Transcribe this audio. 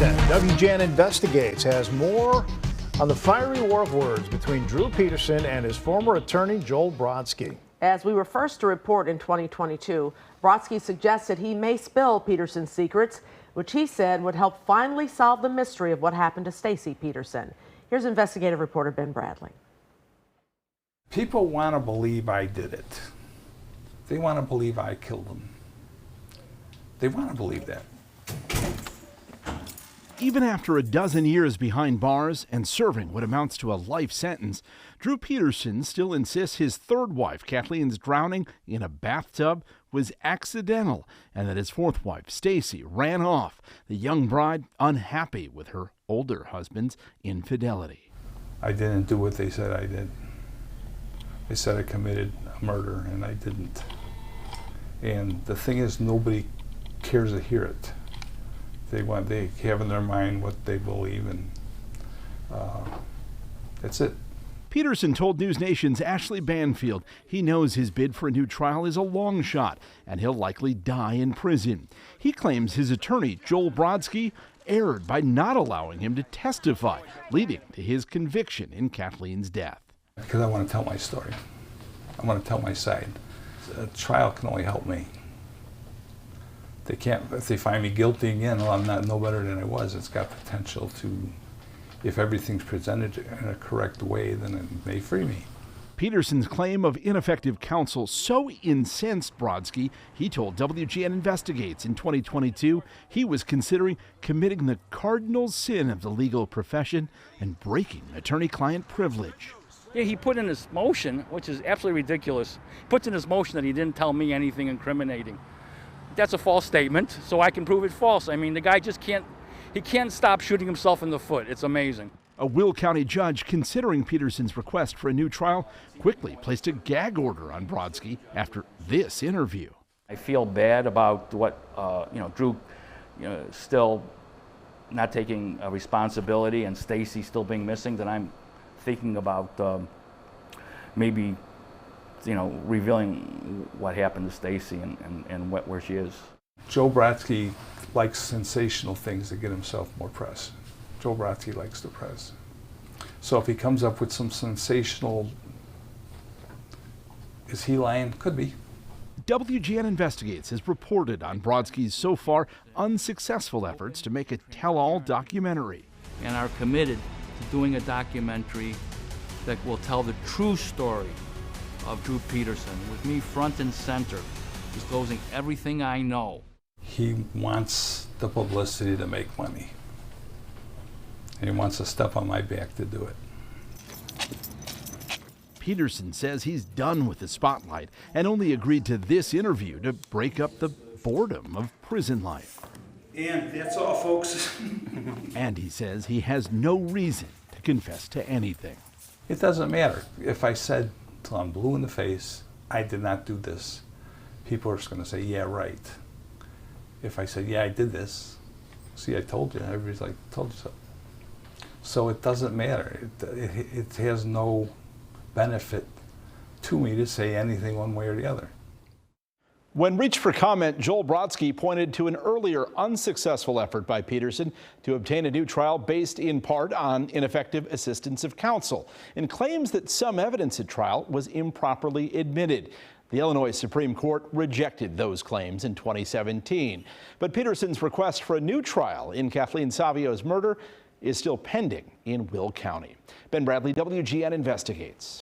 Peterson. WGN Investigates has more on the fiery war of words between Drew Peterson and his former attorney, Joel Brodsky. As we were first to report in 2022, Brodsky suggested he may spill Peterson's secrets, which he said would help finally solve the mystery of what happened to Stacey Peterson. Here's investigative reporter Ben Bradley. People want to believe I did it. They want to believe I killed them. They want to believe that. Even after a dozen years behind bars and serving what amounts to a life sentence, Drew Peterson still insists his third wife, Kathleen's drowning in a bathtub, was accidental, and that his fourth wife, Stacey, ran off, the young bride unhappy with her older husband's infidelity. I didn't do what they said I did. They said I committed a murder, and I didn't. And the thing is, nobody cares to hear it. They have in their mind what they believe, and that's it. Peterson told NewsNation's Ashleigh Banfield he knows his bid for a new trial is a long shot, and he'll likely die in prison. He claims his attorney, Joel Brodsky, erred by not allowing him to testify, leading to his conviction in Kathleen's death. Because I want to tell my story. I want to tell my side. A trial can only help me. They can't, if they find me guilty again, well, I'm not no better than I was. It's got potential to, if everything's presented in a correct way, then it may free me. Peterson's claim of ineffective counsel so incensed Brodsky, he told WGN Investigates in 2022 he was considering committing the cardinal sin of the legal profession and breaking attorney-client privilege. Yeah, he put in his motion, which is absolutely ridiculous. He puts in his motion that he didn't tell me anything incriminating. That's a false statement, so I can prove it false. I mean, the guy just can't stop shooting himself in the foot. It's amazing. A Will County judge considering Peterson's request for a new trial quickly placed a gag order on Brodsky after this interview. I feel bad about what, Drew, still not taking responsibility and Stacey still being missing, that I'm thinking about maybe revealing what happened to Stacey and where she is. Joe Brodsky likes sensational things to get himself more press. Joe Brodsky likes the press. So if he comes up with some sensational, is he lying? Could be. WGN Investigates has reported on Brodsky's so far unsuccessful efforts to make a tell-all documentary. And are committed to doing a documentary that will tell the true story of Drew Peterson, with me front and center, disclosing everything I know. He wants the publicity to make money. And he wants to step on my back to do it. Peterson says he's done with the spotlight and only agreed to this interview to break up the boredom of prison life. And that's all, folks. And he says he has no reason to confess to anything. It doesn't matter. If I said till I'm blue in the face, I did not do this, people are just going to say, yeah, right. If I said, yeah, I did this, see, I told you, everybody's like, told you so. So it doesn't matter. It has no benefit to me to say anything one way or the other. When reached for comment, Joel Brodsky pointed to an earlier unsuccessful effort by Peterson to obtain a new trial based in part on ineffective assistance of counsel and claims that some evidence at trial was improperly admitted. The Illinois Supreme Court rejected those claims in 2017. But Peterson's request for a new trial in Kathleen Savio's murder is still pending in Will County. Ben Bradley, WGN Investigates.